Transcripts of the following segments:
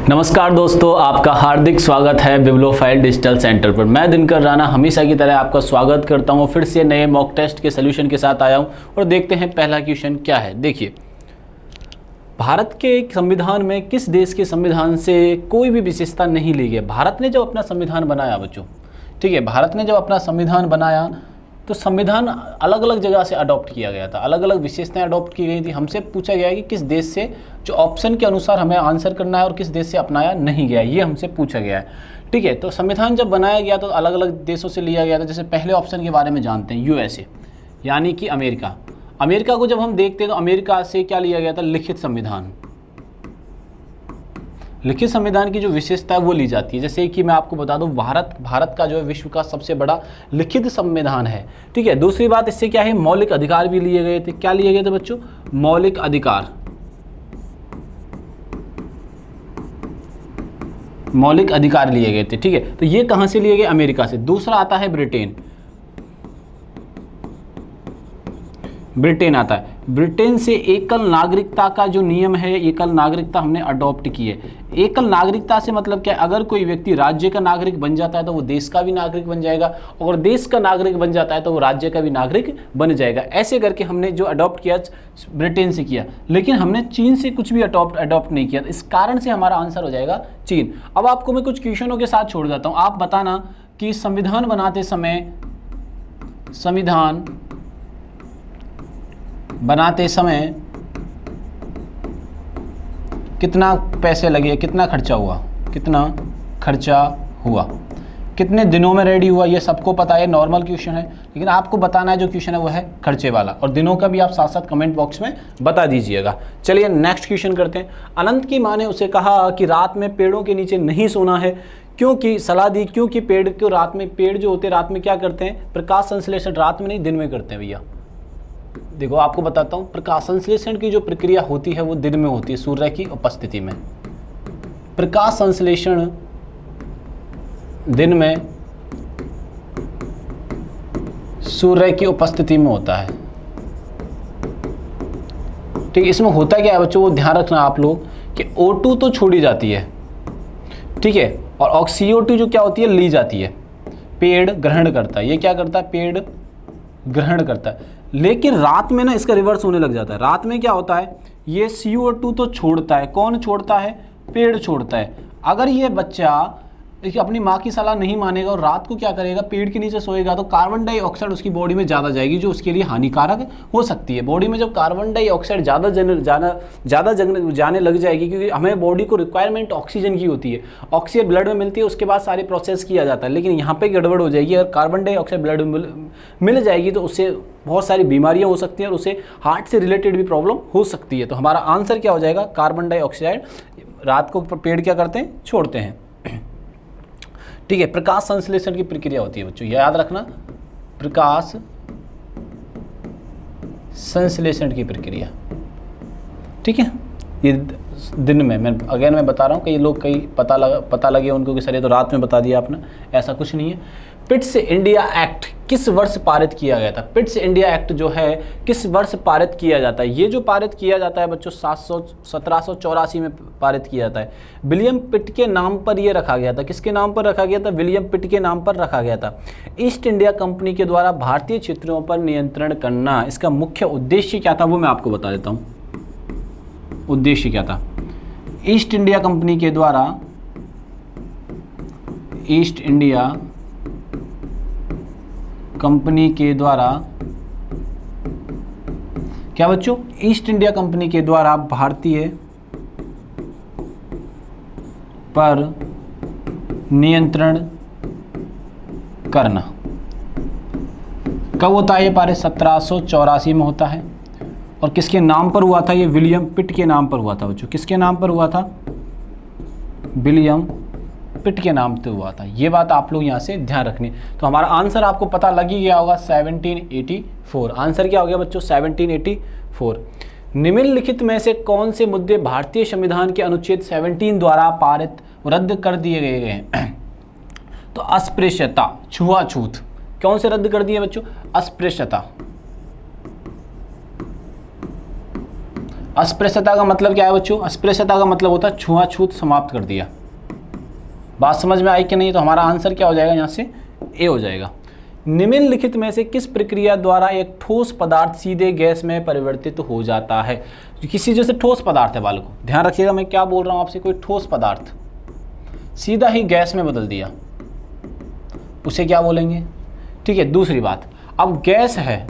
नमस्कार दोस्तों, आपका हार्दिक स्वागत है बिब्लोफाइल डिजिटल सेंटर पर। मैं दिनकर राणा हमेशा की तरह आपका स्वागत करता हूं। फिर से नए मॉक टेस्ट के सलूशन के साथ आया हूं और देखते हैं पहला क्वेश्चन क्या है। देखिए, भारत के संविधान में किस देश के संविधान से कोई भी विशेषता नहीं ली गई। भारत ने जब अपना संविधान बनाया बच्चों, ठीक है, भारत ने जब अपना संविधान बनाया तो संविधान अलग अलग जगह से अडॉप्ट किया गया था, अलग अलग विशेषताएं अडॉप्ट की गई थी। हमसे पूछा गया है कि किस देश से, जो ऑप्शन के अनुसार हमें आंसर करना है, और किस देश से अपनाया नहीं गया, ये हमसे पूछा गया है। ठीक है, तो संविधान जब बनाया गया तो अलग अलग देशों से लिया गया था। जैसे पहले ऑप्शन के बारे में जानते हैं, यूएसए यानी कि अमेरिका। अमेरिका को जब हम देखते हैं तो अमेरिका से क्या लिया गया था, लिखित संविधान। लिखित संविधान की जो विशेषता है वो ली जाती है। जैसे कि मैं आपको बता दूं, भारत का जो है विश्व का सबसे बड़ा लिखित संविधान है। ठीक है, दूसरी बात इससे क्या है, मौलिक अधिकार भी लिए गए थे। क्या लिए गए थे बच्चों, मौलिक अधिकार। मौलिक अधिकार लिए गए थे। ठीक है, तो ये कहां से लिए गए, अमेरिका से। दूसरा आता है ब्रिटेन। ब्रिटेन आता है, ब्रिटेन से एकल नागरिकता का जो नियम है, एकल नागरिकता हमने अडॉप्ट की है। एकल नागरिकता से मतलब क्या, अगर कोई व्यक्ति राज्य का नागरिक बन जाता है तो वो देश का भी नागरिक बन जाएगा, और देश का नागरिक बन जाता है तो वो राज्य का भी नागरिक बन जाएगा। ऐसे करके हमने जो अडॉप्ट किया ब्रिटेन से किया, लेकिन हमने चीन से कुछ भी अडॉप्ट नहीं किया। इस कारण से हमारा आंसर हो जाएगा चीन। अब आपको मैं कुछ क्वेश्चनों के साथ छोड़ जाता हूँ। आप बताना कि संविधान बनाते समय कितना पैसे लगे, कितना खर्चा हुआ, कितने दिनों में रेडी हुआ, ये सबको पता है, नॉर्मल क्वेश्चन है। लेकिन आपको बताना है जो क्वेश्चन है वो है खर्चे वाला, और दिनों का भी आप साथ साथ कमेंट बॉक्स में बता दीजिएगा। चलिए नेक्स्ट क्वेश्चन करते हैं। अनंत की माँ ने उसे कहा कि रात में पेड़ों के नीचे नहीं सोना है, क्योंकि सलाह दी, क्योंकि पेड़ जो होते हैं रात में क्या करते हैं, प्रकाश संश्लेषण रात में नहीं दिन में करते हैं। भैया देखो, आपको बताता हूँ, प्रकाश संश्लेषण की जो प्रक्रिया होती है वो दिन में होती है, सूर्य की उपस्थिति में। प्रकाश संश्लेषण दिन में सूर्य की उपस्थिति में होता है। ठीक है, इसमें होता क्या है बच्चों, वो ध्यान रखना आप लोग कि O2 तो छोड़ी जाती है, ठीक है, और CO2 जो क्या होती है, ली जाती है। पेड़ ग्रहण करता है, ये क्या करता है, पेड़ ग्रहण करता है। लेकिन रात में ना इसका रिवर्स होने लग जाता है। रात में क्या होता है, ये CO2 तो छोड़ता है। कौन छोड़ता है, पेड़ छोड़ता है। अगर ये बच्चा देखिए अपनी माँ की सलाह नहीं मानेगा और रात को क्या करेगा, पेड़ के नीचे सोएगा, तो कार्बन डाइऑक्साइड उसकी बॉडी में ज़्यादा जाएगी, जो उसके लिए हानिकारक हो सकती है। बॉडी में जब कार्बन डाइऑक्साइड ज़्यादा जाने लग जाएगी, क्योंकि हमें बॉडी को रिक्वायरमेंट ऑक्सीजन की होती है, ऑक्सीजन ब्लड में मिलती है, उसके बाद सारे प्रोसेस किया जाता है। लेकिन यहाँ पे गड़बड़ हो जाएगी, अगर कार्बन डाइऑक्साइड ब्लड में मिल जाएगी तो उससे बहुत सारी बीमारियाँ हो सकती हैं, और उसे हार्ट से रिलेटेड भी प्रॉब्लम हो सकती है। तो हमारा आंसर क्या हो जाएगा, कार्बन डाइऑक्साइड रात को पेड़ क्या करते हैं, छोड़ते हैं। ठीक है, प्रकाश संश्लेषण की प्रक्रिया होती है बच्चों, याद रखना, प्रकाश संश्लेषण की प्रक्रिया। ठीक है, ये दिन में, मैं बता रहा हूँ, कई लोग पता लगे उनको कि सर ये तो रात में बता दिया आपने, ऐसा कुछ नहीं है। पिट्स इंडिया एक्ट किस वर्ष पारित किया गया था। पिट्स इंडिया एक्ट जो है किस वर्ष पारित किया जाता है। ये जो पारित किया जाता है बच्चों 1784 में पारित किया जाता है। विलियम पिट के नाम पर ये रखा गया था। किसके नाम पर रखा गया था, विलियम पिट के नाम पर रखा गया था। ईस्ट इंडिया कंपनी के द्वारा भारतीय क्षेत्रों पर नियंत्रण करना, इसका मुख्य उद्देश्य क्या था वो मैं आपको बता देता हूँ। उद्देश्य क्या था, ईस्ट इंडिया कंपनी के द्वारा, ईस्ट इंडिया कंपनी के द्वारा क्या बच्चों, ईस्ट इंडिया कंपनी के द्वारा भारतीय पर नियंत्रण करना। कब होता है ये पारित, 1784 में होता है। और किसके नाम पर हुआ था, ये विलियम पिट के नाम पर हुआ था बच्चों। किसके नाम पर हुआ था, विलियम पिट के नाम से हुआ था। ये बात आप लोग यहाँ से ध्यान रखनी। तो हमारा आंसर आपको पता लग ही गया होगा, 1784। आंसर क्या हो गया बच्चों, 1784। निम्नलिखित में से कौन से मुद्दे भारतीय संविधान के अनुच्छेद 17 द्वारा पारित रद्द कर दिए गए हैं। तो अस्पृश्यता, छुआछूत, कौन से रद्द कर दिए बच्चों, अस्पृश्यता। अस्पृश्यता का मतलब क्या है बच्चों? अस्पृश्यता का मतलब होता है छुआछूत समाप्त कर दिया। बात समझ में आई कि नहीं? तो हमारा आंसर क्या हो जाएगा यहाँ से? ए हो जाएगा। निम्नलिखित में से किस प्रक्रिया द्वारा एक ठोस पदार्थ सीधे गैस में परिवर्तित हो जाता है? किसी जैसे ठोस पदार्थ है बालकों, ध्यान रखिएगा मैं क्या बोल रहा हूँ आपसे, कोई ठोस पदार्थ सीधा ही गैस में बदल दिया, उसे क्या बोलेंगे? ठीक है। दूसरी बात, अब गैस है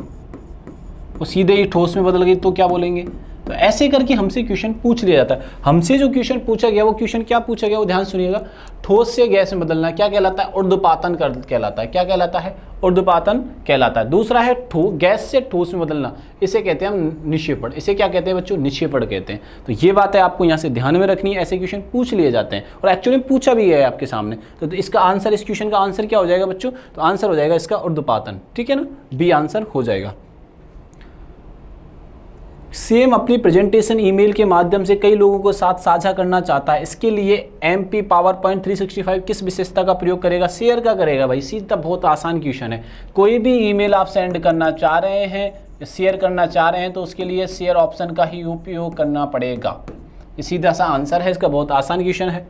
वो सीधे ही ठोस में बदल गई तो क्या बोलेंगे? तो ऐसे करके हमसे क्वेश्चन पूछ लिया जाता है। हमसे जो क्वेश्चन पूछा गया वो क्वेश्चन क्या पूछा गया वो ध्यान सुनिएगा। ठोस से गैस में बदलना क्या कहलाता है? ऊर्ध्वपातन कहलाता है। क्या कहलाता है? ऊर्ध्वपातन कहलाता है। दूसरा है गैस से ठोस में बदलना, इसे कहते हैं हम निक्षेपण। इसे क्या कहते हैं बच्चों? निक्षेपण कहते हैं। तो ये बात है आपको यहाँ से ध्यान में रखनी है, ऐसे क्वेश्चन पूछ लिए जाते हैं और एक्चुअली पूछा भी है आपके सामने। तो इसका आंसर, इस क्वेश्चन का आंसर क्या हो जाएगा बच्चों? तो आंसर हो जाएगा इसका ऊर्ध्वपातन। ठीक है ना, बी आंसर हो जाएगा। सेम अपनी प्रेजेंटेशन ईमेल के माध्यम से कई लोगों के साथ साझा करना चाहता है, इसके लिए MP PowerPoint 365 किस विशेषता का प्रयोग करेगा? शेयर का करेगा भाई, सीधा बहुत आसान क्वेश्चन है। कोई भी ईमेल आप सेंड करना चाह रहे हैं, शेयर करना चाह रहे हैं, तो उसके लिए शेयर ऑप्शन का ही उपयोग करना पड़ेगा। ये सीधा सा आंसर है इसका, बहुत आसान क्वेश्चन है।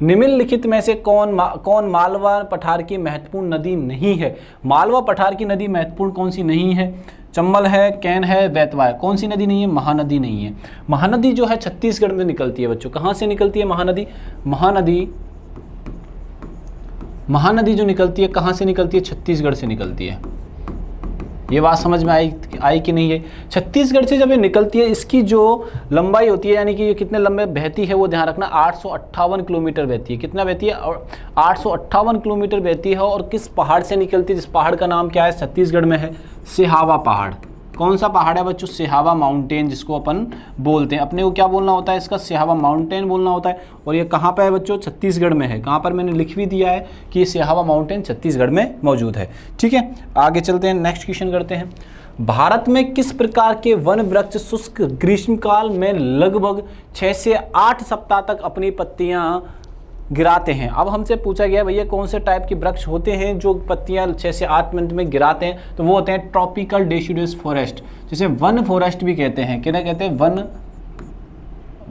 निम्नलिखित में से कौन मालवा पठार की महत्वपूर्ण नदी नहीं है? मालवा पठार की नदी महत्वपूर्ण कौन सी नहीं है? चंबल है, कैन है, बेतवा है। कौन सी नदी नहीं है? महानदी नहीं है। महानदी जो है छत्तीसगढ़ में निकलती है बच्चों। कहाँ से निकलती है महानदी? महानदी जो निकलती है कहाँ से निकलती है? छत्तीसगढ़ से निकलती है। ये बात समझ में आई कि नहीं है? छत्तीसगढ़ से जब ये निकलती है, इसकी जो लंबाई होती है, यानी कि ये कितने लंबे बहती है वो ध्यान रखना, 858 किलोमीटर बहती है। कितना बहती है? और 858 किलोमीटर बहती है। और किस पहाड़ से निकलती है? जिस पहाड़ का नाम क्या है? छत्तीसगढ़ में है सिहावा पहाड़। कौन सा पहाड़ है बच्चों? सिहावा माउंटेन, जिसको अपन बोलते हैं। अपने को क्या बोलना होता है? इसका सिहावा माउंटेन बोलना होता है। और ये कहाँ पे है बच्चों? छत्तीसगढ़ में है। कहाँ पर? मैंने लिख भी दिया है कि ये सिहावा माउंटेन छत्तीसगढ़ में मौजूद है। ठीक है, आगे चलते हैं, नेक्स्ट क्वेश्चन करते हैं। भारत में किस प्रकार के वन वृक्ष शुष्क ग्रीष्मकाल में लगभग 6 से 8 सप्ताह तक अपनी पत्तियां गिराते हैं? अब हमसे पूछा गया भैया कौन से टाइप के वृक्ष होते हैं जो पत्तियां 6 से 8 मिनट में गिराते हैं? तो वो होते हैं ट्रॉपिकल डेसिडुअस फॉरेस्ट, जिसे वन फॉरेस्ट भी कहते हैं। क्या कहते हैं?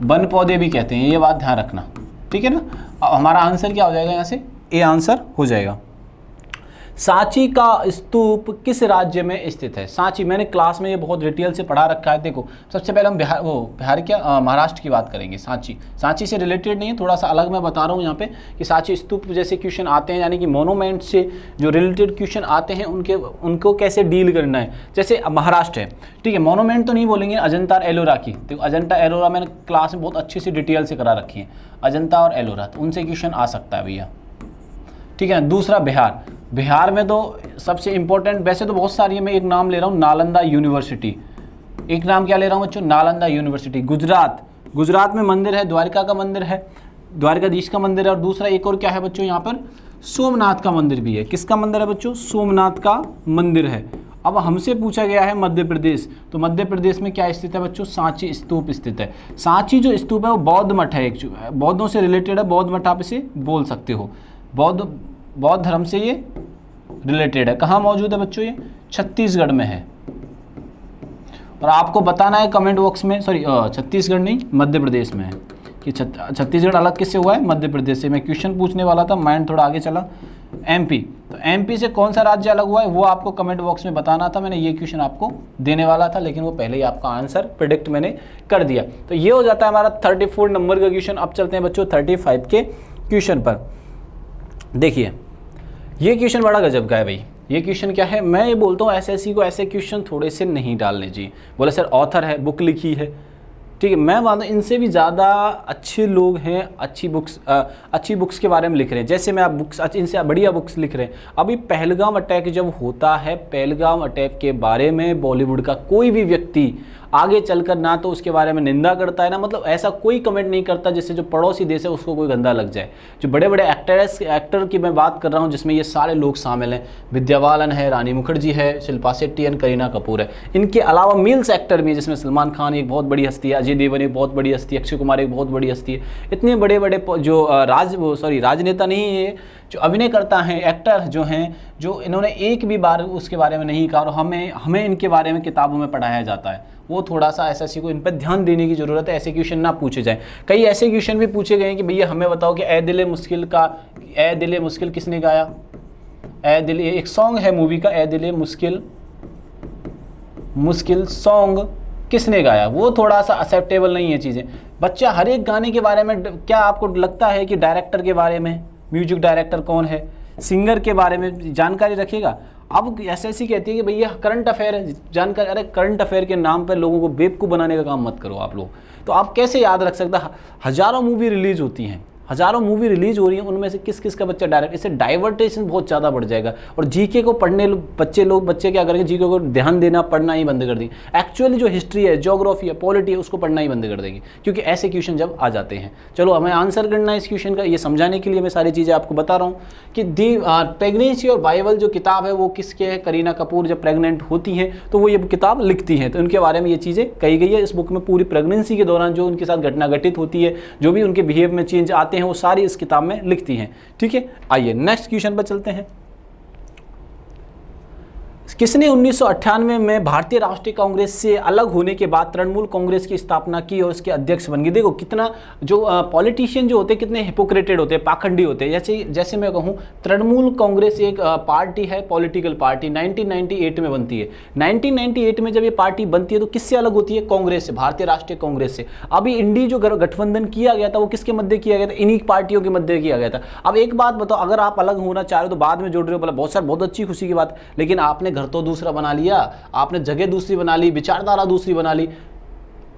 वन पौधे भी कहते हैं। ये बात ध्यान रखना, ठीक है ना। अब हमारा आंसर क्या हो जाएगा यहाँ से? ए आंसर हो जाएगा। सांची का स्तूप किस राज्य में स्थित है? सांची, मैंने क्लास में ये बहुत डिटेल से पढ़ा रखा है। देखो, सबसे पहले हम महाराष्ट्र की बात करेंगे। सांची से रिलेटेड नहीं है, थोड़ा सा अलग मैं बता रहा हूँ यहाँ पे कि सांची स्तूप जैसे क्वेश्चन आते हैं, यानी कि मोनूमेंट से जो रिलेटेड क्वेश्चन आते हैं उनको कैसे डील करना है। जैसे महाराष्ट्र है, ठीक है, मोनूमेंट तो नहीं बोलेंगे, अजंता और एलोरा की। तो अजंता एलोरा मैंने क्लास में बहुत अच्छी सी डिटेल से करा रखी है, अजंता और एलोरा, तो उनसे क्वेश्चन आ सकता है भैया। ठीक है। दूसरा बिहार में तो सबसे इंपॉर्टेंट, वैसे तो बहुत सारी है, मैं एक नाम ले रहा हूँ, नालंदा यूनिवर्सिटी। एक नाम क्या ले रहा हूँ बच्चों? नालंदा यूनिवर्सिटी। गुजरात में मंदिर है, द्वारका का मंदिर है, द्वारकाधीश का मंदिर है। और दूसरा एक और क्या है बच्चों? यहाँ पर सोमनाथ का मंदिर भी है। किसका मंदिर है बच्चों? सोमनाथ का मंदिर है। अब हमसे पूछा गया है मध्य प्रदेश, तो मध्य प्रदेश में क्या स्थित है बच्चों? सांची स्तूप स्थित है। सांची जो स्तूप है वो बौद्ध मठ है, बौद्धों से रिलेटेड है, बौद्ध मठ आप इसे बोल सकते हो। बौद्ध धर्म से ये रिलेटेड है। कहाँ मौजूद है बच्चों? ये छत्तीसगढ़ में है। और आपको बताना है कमेंट बॉक्स में, सॉरी छत्तीसगढ़ नहीं, मध्य प्रदेश में है, कि छत्तीसगढ़ अलग किससे हुआ है? मध्य प्रदेश से। मैं क्वेश्चन पूछने वाला था, माइंड थोड़ा आगे चला। MP, तो MP से कौन सा राज्य अलग हुआ है वो आपको कमेंट बॉक्स में बताना था। मैंने ये क्वेश्चन आपको देने वाला था, लेकिन वो पहले ही आपका आंसर प्रेडिक्ट मैंने कर दिया। तो ये हो जाता है हमारा 34 नंबर का क्वेश्चन। अब चलते हैं बच्चों 35 के क्वेश्चन पर। देखिए, ये क्वेश्चन बड़ा गजब का है भाई। ये क्वेश्चन क्या है? मैं ये बोलता हूँ SSC को ऐसे क्वेश्चन थोड़े से नहीं डालने चाहिए। बोले सर ऑथर है, बुक लिखी है, ठीक है, मैं मानता हूँ इनसे भी ज़्यादा अच्छे लोग हैं, अच्छी बुक्स के बारे में लिख रहे हैं। जैसे मैं आप बुक्स, इनसे बढ़िया बुक्स लिख रहे हैं। अभी पहलगाम अटैक जब होता है, पहलगाम अटैक के बारे में बॉलीवुड का कोई भी व्यक्ति आगे चलकर ना तो उसके बारे में निंदा करता है, ना मतलब ऐसा कोई कमेंट नहीं करता जिससे जो पड़ोसी देश है उसको कोई गंदा लग जाए। जो बड़े बड़े एक्टर की मैं बात कर रहा हूँ, जिसमें ये सारे लोग शामिल हैं, विद्या बालन है, रानी मुखर्जी है, शिल्पा शेट्टी एंड करीना कपूर है। इनके अलावा मेल्स एक्टर भी है, जिसमें सलमान खान एक बहुत बड़ी हस्ती है, अजय देवगन एक बहुत बड़ी हस्ती है, अक्षय कुमार एक बहुत बड़ी हस्ती है। इतने बड़े बड़े जो राजनेता नहीं है, जो अभिनय करता है, एक्टर जो हैं, जो इन्होंने एक भी बार उसके बारे में नहीं कहा और हमें इनके बारे में किताबों में पढ़ाया जाता है। वो थोड़ा सा एसएससी को इन पर ध्यान देने की जरूरत है, ऐसे क्वेश्चन ना पूछे जाएं। कई ऐसे क्वेश्चन भी पूछे गए हैं कि भैया हमें बताओ कि ए दिल मुश्किल का ए दिल मुश्किल किसने गाया, ए दिल, एक सॉन्ग है मूवी का, ए दिल मुश्किल मुश्किल सॉन्ग किसने गाया, वो थोड़ा सा एक्सेप्टेबल नहीं है चीज़ें। बच्चा हर एक गाने के बारे में, क्या आपको लगता है कि डायरेक्टर के बारे में, म्यूजिक डायरेक्टर कौन है, सिंगर के बारे में जानकारी रखिएगा। अब एसएससी कहती है कि भैया करंट अफेयर है जानकारी, अरे करंट अफेयर के नाम पर लोगों को बेवकूफ़ बनाने का काम मत करो आप लोग। तो आप कैसे याद रख सकते, हज़ारों मूवी रिलीज होती हैं, हज़ारों मूवी रिलीज हो रही हैं, उनमें से किस किस का बच्चा डायरेक्ट, इससे डाइवर्टेशन बहुत ज़्यादा बढ़ जाएगा। और जीके को पढ़ने बच्चे क्या करेंगे, जीके को ध्यान देना, पढ़ना ही बंद कर देंगे। एक्चुअली जो हिस्ट्री है, ज्योग्राफी है, पॉलिटी है, उसको पढ़ना ही बंद कर देंगे, क्योंकि ऐसे क्वेश्चन जब आ जाते हैं। चलो हमें आंसर करना है इस क्वेश्चन का, ये समझाने के लिए मैं सारी चीज़ें आपको बता रहा हूँ कि दी प्रेगनेंसी और बाइबल जो किताब है वो किसके है, करीना कपूर जब प्रेग्नेंट होती हैं तो वो ये किताब लिखती हैं, तो उनके बारे में ये चीज़ें कही गई है इस बुक में। पूरी प्रेगनेंसी के दौरान जो उनके साथ घटना घटित होती है, जो भी उनके बिहेव में चेंज आते हैं, वो सारी इस किताब में लिखती हैं। ठीक है, आइए नेक्स्ट क्वेश्चन पर चलते हैं। किसने 1998 में भारतीय राष्ट्रीय कांग्रेस से अलग होने के बाद तृणमूल कांग्रेस की स्थापना की और उसके अध्यक्ष बन गए? देखो कितना जो पॉलिटिशियन जो होते हैं कितने हिपोक्रेटेड होते हैं, पाखंडी होते हैं। जैसे मैं कहूँ, तृणमूल कांग्रेस एक पार्टी है, पॉलिटिकल पार्टी, 1998 में बनती है। 1998 में जब ये पार्टी बनती है तो किससे अलग होती है? कांग्रेस से, भारतीय राष्ट्रीय कांग्रेस से। अभी इंडी जो गठबंधन किया गया था वो किसके मध्य किया गया था? इन्हीं पार्टियों के मध्य किया गया था। अब एक बात बताओ, अगर आप अलग होना चाह रहे हो तो बाद में जोड़ रहे हो, बोला बहुत अच्छी खुशी की बात, लेकिन आपने घर तो दूसरा बना लिया, आपने जगह दूसरी बना ली, विचारधारा दूसरी बना ली।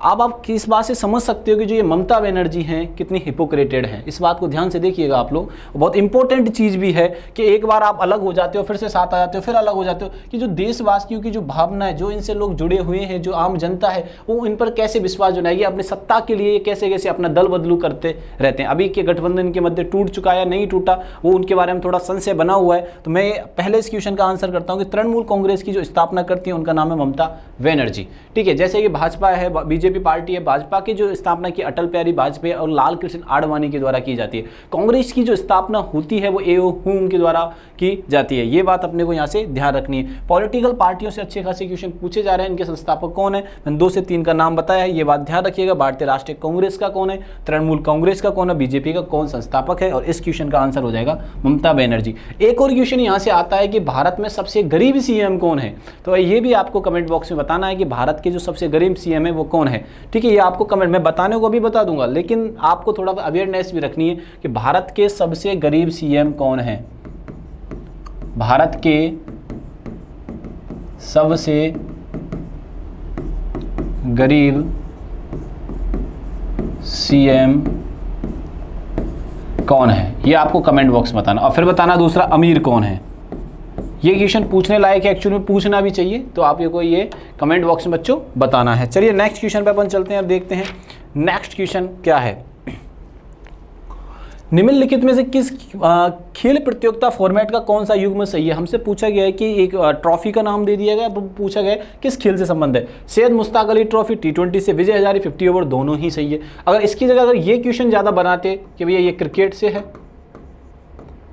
अब आप किस बात से समझ सकते हो कि जो ये ममता बनर्जी हैं कितनी हिपोक्रेटेड हैं? इस बात को ध्यान से देखिएगा आप लोग। बहुत इंपॉर्टेंट चीज़ भी है कि एक बार आप अलग हो जाते हो, फिर से साथ आ जाते हो, फिर अलग हो जाते हो, कि जो देशवासियों की जो भावना है, जो इनसे लोग जुड़े हुए हैं, जो आम जनता है, वो इन पर कैसे विश्वास जताएगी, अपनी सत्ता के लिए कैसे कैसे अपना दल बदलू करते रहते हैं। अभी के गठबंधन के मध्य टूट चुका है, नहीं टूटा, वो उनके बारे में थोड़ा संशय बना हुआ है। तो मैं पहले इस क्वेश्चन का आंसर करता हूँ कि तृणमूल कांग्रेस की जो स्थापना करती है उनका नाम है ममता बनर्जी। ठीक है, जैसे कि भाजपा है, बीजेपी पार्टी है, भाजपा की जो स्थापना की अटल बिहारी वाजपेयी और लाल कृष्ण आडवाणी के द्वारा की जाती है। कांग्रेस की जो स्थापना होती है वो ए.ओ. हुम के द्वारा की जाती है। ये बात अपने को यहाँ से ध्यान रखनी है। पॉलिटिकल पार्टियों से अच्छे खासे क्वेश्चन पूछे जा रहे हैं, इनके संस्थापक कौन है, मैंने 2 से 3 का नाम बताया है, ये बात ध्यान रखिएगा। भारतीय राष्ट्रीय कांग्रेस का कौन है, तृणमूल कांग्रेस का कौन है, बीजेपी का कौन संस्थापक है, और इस क्वेश्चन का आंसर हो जाएगा ममता बनर्जी। एक और क्वेश्चन यहाँ से आता है कि भारत में सबसे गरीब सीएम कौन है? तो ये भी आपको कमेंट बॉक्स में बताना है कि भारत के जो सबसे गरीब सीएम है वो कौन है। ठीक है, ये आपको कमेंट में बताने को भी बता दूंगा, लेकिन आपको थोड़ा अवेयरनेस भी रखनी है कि भारत के सबसे गरीब सीएम कौन है। भारत के सबसे गरीब सीएम कौन है, ये आपको कमेंट बॉक्स में बताना। और फिर बताना दूसरा, अमीर कौन है। ये क्वेश्चन पूछने लायक है, एक्चुअली में पूछना भी चाहिए, तो आप ये कमेंट बॉक्स में बच्चों बताना है। चलिए नेक्स्ट क्वेश्चन पे अपन चलते हैं और देखते हैं नेक्स्ट क्वेश्चन क्या है। निम्नलिखित में से किस खेल प्रतियोगिता फॉर्मेट का कौन सा युग्म सही है? हमसे पूछा गया है कि एक ट्रॉफी का नाम दे दिया गया, पूछा गया है किस खेल से संबंध है। सैयद मुश्ताक अली ट्रॉफी T20 से, विजय हजारे 50 ओवर, दोनों ही सही है। अगर इसकी जगह अगर ये क्वेश्चन ज़्यादा बनाते कि भैया ये क्रिकेट से है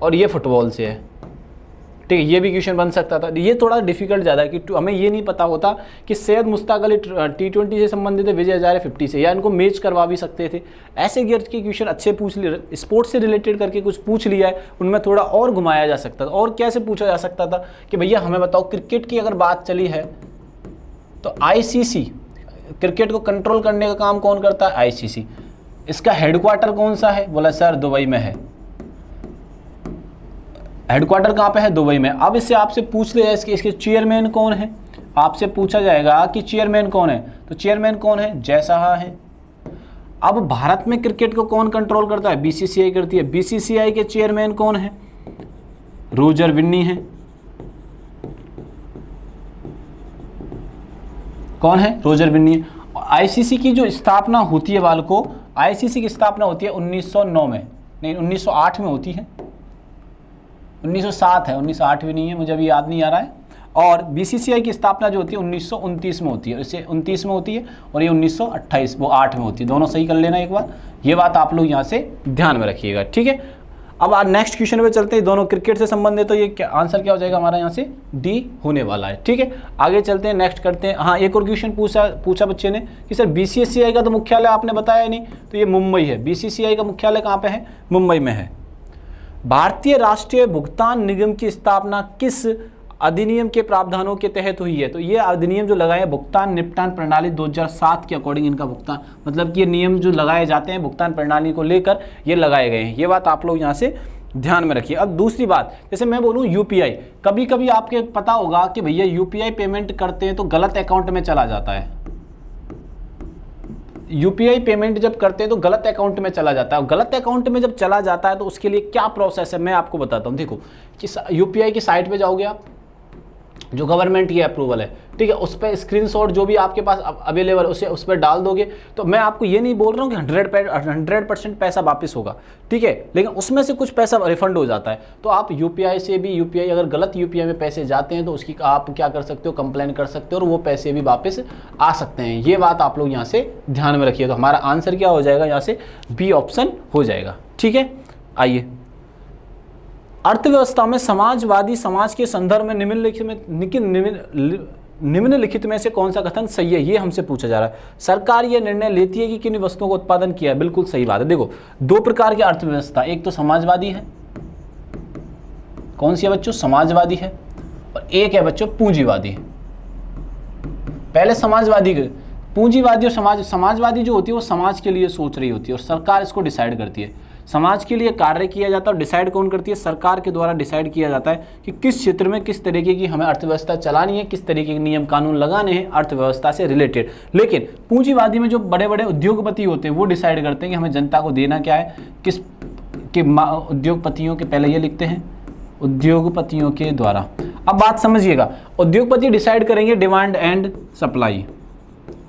और ये फुटबॉल से है, ठीक है, ये भी क्वेश्चन बन सकता था। ये थोड़ा डिफिकल्ट ज़्यादा है कि हमें ये नहीं पता होता कि सैयद मुश्ताक अली T20 से संबंधित है, विजय हजारे 50 से, या इनको मैच करवा भी सकते थे। ऐसे गियर्स के क्वेश्चन अच्छे पूछ लिए, स्पोर्ट्स से रिलेटेड करके कुछ पूछ लिया है, उनमें थोड़ा और घुमाया जा सकता था। और कैसे पूछा जा सकता था कि भैया हमें बताओ, क्रिकेट की अगर बात चली है तो ICC, क्रिकेट को कंट्रोल करने का काम कौन करता है? ICC। इसका हेडक्वार्टर कौन सा है? बोला सर दुबई में है। हेडक्वार्टर कहाँ पे है? दुबई में। अब इससे आपसे पूछ लिया इसके चेयरमैन कौन है, आपसे पूछा जाएगा कि चेयरमैन कौन है, तो चेयरमैन कौन है? जय साहा है। अब भारत में क्रिकेट को कौन कंट्रोल करता है? BCCI करती है। BCCI के चेयरमैन कौन है? रोजर विन्नी है। कौन है? रोजर विन्नी है। ICC की जो स्थापना होती है बालको, ICC की स्थापना होती है 1909 में, नहीं 1908 में होती है, 1907 है, 1908 भी नहीं है, मुझे अभी याद नहीं आ रहा है। और BCCI की स्थापना जो होती है 1929 में होती है, इसे 29 में होती है, और ये 1928 वो 8 में होती है। दोनों सही कर लेना एक बार, ये बात आप लोग यहाँ से ध्यान में रखिएगा। ठीक है, अब आज नेक्स्ट क्वेश्चन पे चलते हैं, दोनों क्रिकेट से संबंधित, तो ये क्या आंसर क्या हो जाएगा हमारा यहाँ से डी होने वाला है। ठीक है, आगे चलते हैं, नेक्स्ट करते हैं। हाँ, एक और क्वेश्चन पूछा बच्चे ने कि सर बीसीसीआई का तो मुख्यालय आपने बताया नहीं, तो ये मुंबई है। बीसीसीआई का मुख्यालय कहाँ पे है? मुंबई में है। भारतीय राष्ट्रीय भुगतान निगम की स्थापना किस अधिनियम के प्रावधानों के तहत हुई है? तो ये अधिनियम जो लगाए भुगतान निपटान प्रणाली 2007 के अकॉर्डिंग इनका भुगतान, मतलब कि ये नियम जो लगाए जाते हैं भुगतान प्रणाली को लेकर ये लगाए गए हैं। ये बात आप लोग यहाँ से ध्यान में रखिए। अब दूसरी बात, जैसे मैं बोलूँ यूपीआई, कभी कभी आपके पता होगा कि भैया यूपीआई पेमेंट करते हैं तो गलत अकाउंट में चला जाता है। यूपीआई पेमेंट जब करते हैं तो गलत अकाउंट में चला जाता है। गलत अकाउंट में जब चला जाता है तो उसके लिए क्या प्रोसेस है मैं आपको बताता हूँ। देखो कि यूपीआई की साइट पे जाओगे आप, जो गवर्नमेंट की अप्रूवल है, ठीक है, उस पर स्क्रीनशॉट जो भी आपके पास अवेलेबल उसे उस पर डाल दोगे। तो मैं आपको ये नहीं बोल रहा हूँ कि 100% पैसा वापस होगा, ठीक है, लेकिन उसमें से कुछ पैसा रिफंड हो जाता है। तो आप यूपीआई से भी, यूपीआई अगर गलत यूपीआई में पैसे जाते हैं तो उसकी आप क्या कर सकते हो, कंप्लेन कर सकते हो और वो पैसे भी वापस आ सकते हैं। ये बात आप लोग यहाँ से ध्यान में रखिए। तो हमारा आंसर क्या हो जाएगा यहाँ से? बी ऑप्शन हो जाएगा। ठीक है, आइए, अर्थव्यवस्था में समाजवादी समाज के संदर्भ में निम्नलिखित में से कौन सा कथन सही है? ये हमसे पूछा जा रहा है। सरकार ये निर्णय लेती है कि किन वस्तुओं का उत्पादन किया है। बिल्कुल सही बात है। देखो, दो प्रकार की अर्थव्यवस्था, एक तो समाजवादी है, कौन सी है बच्चों? समाजवादी है, और एक है बच्चों पूंजीवादी है। पहले समाजवादी, पूंजीवादी और समाजवादी जो होती है वो समाज के लिए सोच रही होती है और सरकार इसको डिसाइड करती है। समाज के लिए कार्य किया जाता है और डिसाइड कौन करती है? सरकार के द्वारा डिसाइड किया जाता है कि किस क्षेत्र में किस तरीके की हमें अर्थव्यवस्था चलानी है, किस तरीके के नियम कानून लगाने हैं अर्थव्यवस्था से रिलेटेड। लेकिन पूंजीवादी में जो बड़े बड़े उद्योगपति होते हैं वो डिसाइड करते हैं कि हमें जनता को देना क्या है, किस के उद्योगपतियों के, पहले ये लिखते हैं, उद्योगपतियों के द्वारा। अब बात समझिएगा, उद्योगपति डिसाइड करेंगे डिमांड एंड सप्लाई।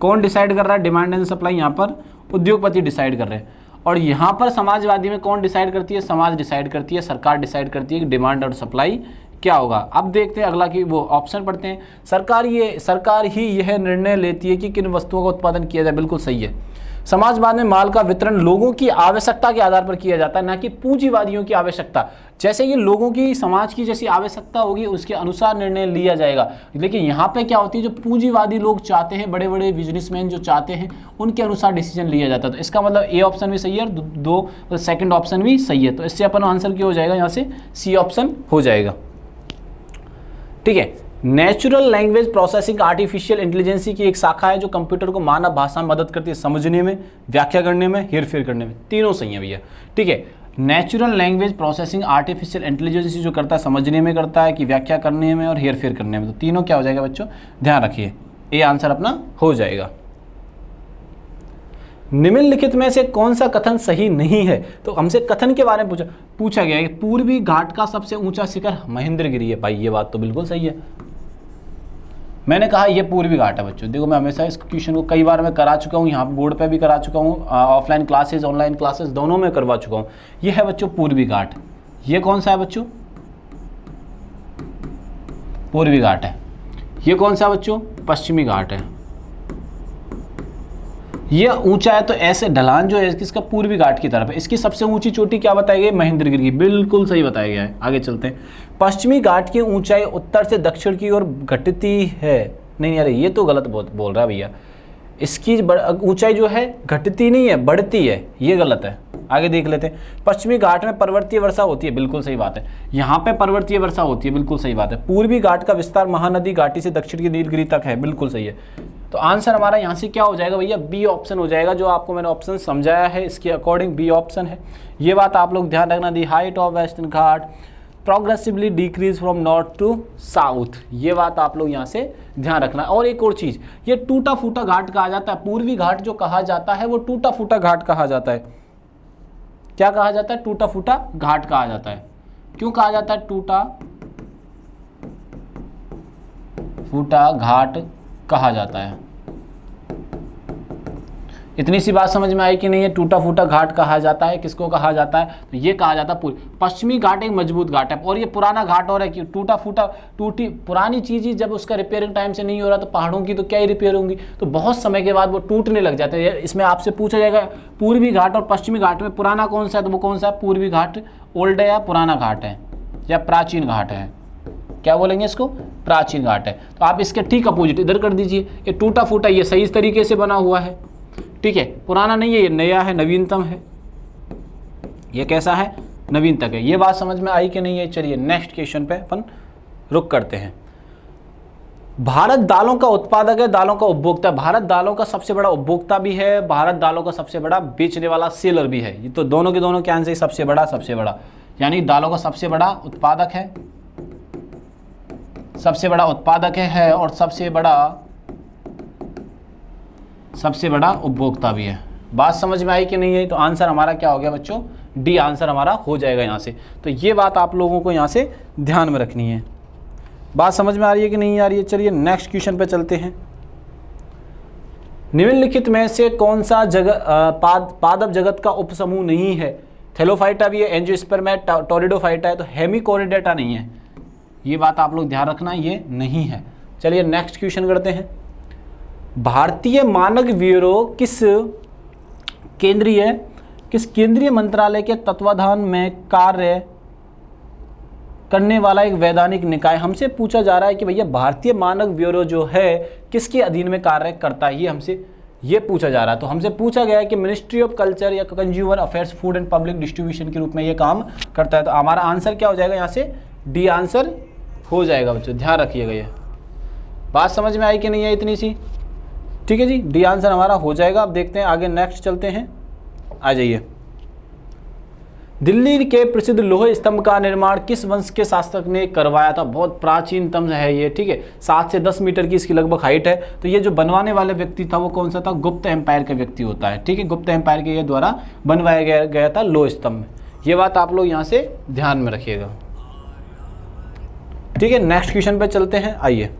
कौन डिसाइड कर रहा है? डिमांड एंड सप्लाई यहाँ पर उद्योगपति डिसाइड कर रहे हैं। और यहाँ पर समाजवादी में कौन डिसाइड करती है? समाज डिसाइड करती है, सरकार डिसाइड करती है कि डिमांड और सप्लाई क्या होगा। अब देखते हैं अगला की वो ऑप्शन पढ़ते हैं। सरकार ही यह निर्णय लेती है कि किन वस्तुओं का उत्पादन किया जाए। बिल्कुल सही है। समाजवाद में माल का वितरण लोगों की आवश्यकता के आधार पर किया जाता है, ना कि पूंजीवादियों की आवश्यकता। जैसे ये लोगों की, समाज की जैसी आवश्यकता होगी उसके अनुसार निर्णय लिया जाएगा। लेकिन यहाँ पे क्या होती है, जो पूंजीवादी लोग चाहते हैं, बड़े बड़े बिजनेसमैन जो चाहते हैं, उनके अनुसार डिसीजन लिया जाता है। तो इसका मतलब ए ऑप्शन भी सही है और सेकंड ऑप्शन भी सही है। तो इससे अपन आंसर क्या हो जाएगा यहाँ से? सी ऑप्शन हो जाएगा। ठीक है, natural language processing artificial intelligence की एक शाखा है जो कंप्यूटर को मानव भाषा में मदद करती है, समझने में, व्याख्या करने में, हेरफेर करने में। तीनों सही है भैया। ठीक है, natural language processing artificial intelligence जो करता है, समझने में करता है, कि व्याख्या करने में और हेरफेर करने में। तो तीनों क्या हो जाएगा बच्चों? ध्यान रखिए, ये आंसर अपना हो जाएगा। निम्नलिखित में से कौन सा कथन सही नहीं है? तो हमसे कथन के बारे में पूछा गया है। पूर्वी घाट का सबसे ऊंचा शिखर महेंद्रगिरी है। भाई ये बात तो बिल्कुल सही है। मैंने कहा ये पूर्वी घाट है बच्चों। देखो मैं हमेशा इस क्वेश्चन को कई बार मैं करा चुका हूँ, यहाँ बोर्ड पे भी करा चुका हूँ, ऑफलाइन क्लासेस ऑनलाइन क्लासेस दोनों में करवा चुका हूँ। ये है बच्चों पूर्वी घाट। ये कौन सा है बच्चों? पूर्वी घाट है। ये कौन सा बच्चों? पश्चिमी घाट है। ये ऊंचा है तो ऐसे ढलान जो है इसका पूर्वी घाट की तरफ है। इसकी सबसे ऊंची चोटी क्या बताई गई? महेंद्रगिरी की। बिल्कुल सही बताया गया है। आगे चलते हैं। पश्चिमी घाट की ऊंचाई उत्तर से दक्षिण की ओर घटती है। नहीं अरे ये तो गलत बोल रहा है भैया। इसकी ऊंचाई जो है घटती नहीं है, बढ़ती है, ये गलत है। आगे देख लेते हैं। पश्चिमी घाट में पर्वतीय वर्षा होती है। बिल्कुल सही बात है। यहाँ पे पर्वतीय वर्षा होती है। बिल्कुल सही बात है। पूर्वी घाट का विस्तार महानदी घाटी से दक्षिण की नीलगिरी तक है। बिल्कुल सही है। तो आंसर हमारा यहाँ से क्या हो जाएगा भैया? बी ऑप्शन हो जाएगा। जो आपको मैंने ऑप्शन समझाया है इसके अकॉर्डिंग बी ऑप्शन है। ये बात आप लोग ध्यान रखना। The height of western Ghat progressively decrease from north to south. ये बात आप लोग यहाँ से ध्यान रखना। और एक और चीज़, ये टूटा फूटा घाट कहा जाता है। पूर्वी घाट जो कहा जाता है वो टूटा फूटा घाट कहा जाता है। क्या कहा जाता है? टूटा फूटा घाट कहा जाता है। क्यों कहा जाता है टूटा फूटा घाट कहा जाता है? इतनी सी बात समझ में आई कि नहीं है? टूटा फूटा घाट कहा जाता है, किसको कहा जाता है? तो ये कहा जाता है पूरी। पश्चिमी घाट एक मजबूत घाट है, और ये पुराना घाट हो रहा है कि टूटा फूटा टूटी पुरानी चीज़ ही जब उसका रिपेयरिंग टाइम से नहीं हो रहा तो पहाड़ों की तो क्या ही रिपेयर होंगी, तो बहुत समय के बाद वो टूटने लग जाते हैं। इसमें आपसे पूछा जाएगा पूर्वी घाट और पश्चिमी घाट में पुराना कौन सा है, तो वो कौन सा है? पूर्वी घाट ओल्ड है या पुराना घाट है या प्राचीन घाट है? क्या बोलेंगे इसको? प्राचीन घाट है। तो आप इसके ठीक अपोजिट इधर कर दीजिए, ये टूटा फूटा ये सही तरीके से बना हुआ है, ठीक है, पुराना नहीं है, ये नया है, नवीनतम है। ये कैसा है? नवीनतम है। ये बात समझ में आई कि नहीं है? चलिए नेक्स्ट क्वेश्चन पे अपन रुक करते हैं। भारत दालों का उत्पादक है, दालों का उपभोक्ता। भारत दालों का सबसे बड़ा उपभोक्ता भी है, भारत दालों का सबसे बड़ा बेचने वाला सेलर भी है। ये तो दोनों के दोनों के आंसर सबसे बड़ा, यानी दालों का सबसे बड़ा उत्पादक है, सबसे बड़ा उत्पादक है और सबसे बड़ा उपभोक्ता भी है। बात समझ में आई कि नहीं है? तो आंसर हमारा क्या हो गया बच्चों? डी आंसर हमारा हो जाएगा यहाँ से। तो ये बात आप लोगों को यहाँ से ध्यान में रखनी है। बात समझ में आ रही है कि नहीं आ रही है? चलिए नेक्स्ट क्वेश्चन पे चलते हैं। निम्नलिखित में से कौन सा पादप जगत का उपसमूह नहीं है? थैलोफाइटा भी है, एंजियोस्पर्म है, टोरिडोफाइटा है, तो हेमिकोरिडेटा नहीं है। ये बात आप लोग ध्यान रखना, ये नहीं है। चलिए नेक्स्ट क्वेश्चन करते हैं। भारतीय मानक ब्यूरो किस केंद्रीय मंत्रालय के तत्वाधान में कार्य करने वाला एक वैधानिक निकाय? हमसे पूछा जा रहा है कि भैया भारतीय मानक ब्यूरो जो है किसके अधीन में कार्य करता है, ये हमसे ये पूछा जा रहा है। तो हमसे पूछा गया है कि मिनिस्ट्री ऑफ कल्चर या consumer affairs food and public distribution के रूप में ये काम करता है। तो हमारा आंसर क्या हो जाएगा यहाँ से? डी आंसर हो जाएगा बच्चों, ध्यान रखिएगा। ये बात समझ में आई कि नहीं है? इतनी सी, ठीक है जी, डी आंसर हमारा हो जाएगा। अब देखते हैं आगे, नेक्स्ट चलते हैं, आ जाइए। दिल्ली के प्रसिद्ध लोहे स्तंभ का निर्माण किस वंश के शासक ने करवाया था? बहुत प्राचीनतम है ये, ठीक है, 7 से 10 मीटर की इसकी लगभग हाइट है। तो ये जो बनवाने वाले व्यक्ति था वो कौन सा था? गुप्त एम्पायर का व्यक्ति होता है, ठीक है, गुप्त एम्पायर के द्वारा बनवाया गया था लोह स्तंभ। ये बात आप लोग यहाँ से ध्यान में रखिएगा, ठीक है। नेक्स्ट क्वेश्चन पे चलते हैं, आइए।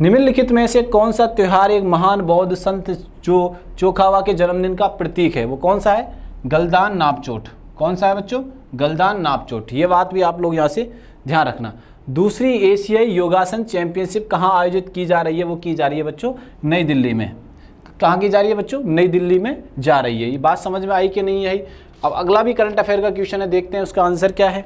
निम्नलिखित में से कौन सा त्योहार एक महान बौद्ध संत जो चोखावा के जन्मदिन का प्रतीक है? वो कौन सा है? गलदान नापचोट। कौन सा है बच्चों? गलदान नापचोट। ये बात भी आप लोग यहाँ से ध्यान रखना। दूसरी एशियाई योगासन चैंपियनशिप कहाँ आयोजित की जा रही है? वो की जा रही है बच्चों नई दिल्ली में। कहाँ की जा रही है बच्चों? नई दिल्ली में जा रही है। ये बात समझ में आई कि नहीं आई? अब अगला भी करंट अफेयर का क्वेश्चन है, देखते हैं उसका आंसर क्या है।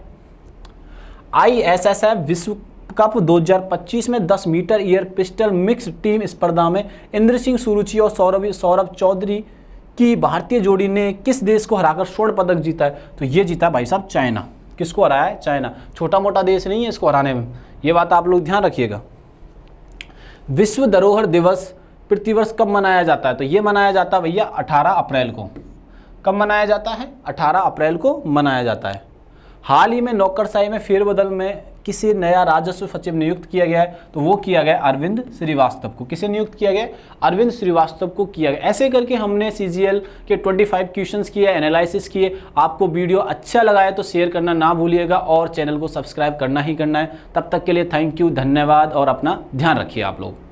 ISSF विश्व कप 2025 में 10 metre air pistol mix team स्पर्धा में इंद्र सिंह सुरुचि और सौरभ चौधरी की भारतीय जोड़ी ने किस देश को हराकर स्वर्ण पदक जीता है? तो ये जीता भाई साहब चाइना। किसको हराया है? चाइना। छोटा मोटा देश नहीं है इसको हराने में, ये बात आप लोग ध्यान रखिएगा। विश्व धरोहर दिवस प्रतिवर्ष कब मनाया जाता है? तो ये मनाया जाता है भैया 18 अप्रैल को। कब मनाया जाता है? 18 अप्रैल को मनाया जाता है। हाल ही में नौकरशाही में फेरबदल में किसे नया राजस्व सचिव नियुक्त किया गया है? तो वो किया गया अरविंद श्रीवास्तव को। किसे नियुक्त किया गया? अरविंद श्रीवास्तव को किया गया। ऐसे करके हमने CGL के 25 क्वेश्चंस किए, एनालिसिस किए। आपको वीडियो अच्छा लगा है तो शेयर करना ना भूलिएगा और चैनल को सब्सक्राइब करना ही करना है। तब तक के लिए थैंक यू, धन्यवाद और अपना ध्यान रखिए आप लोग।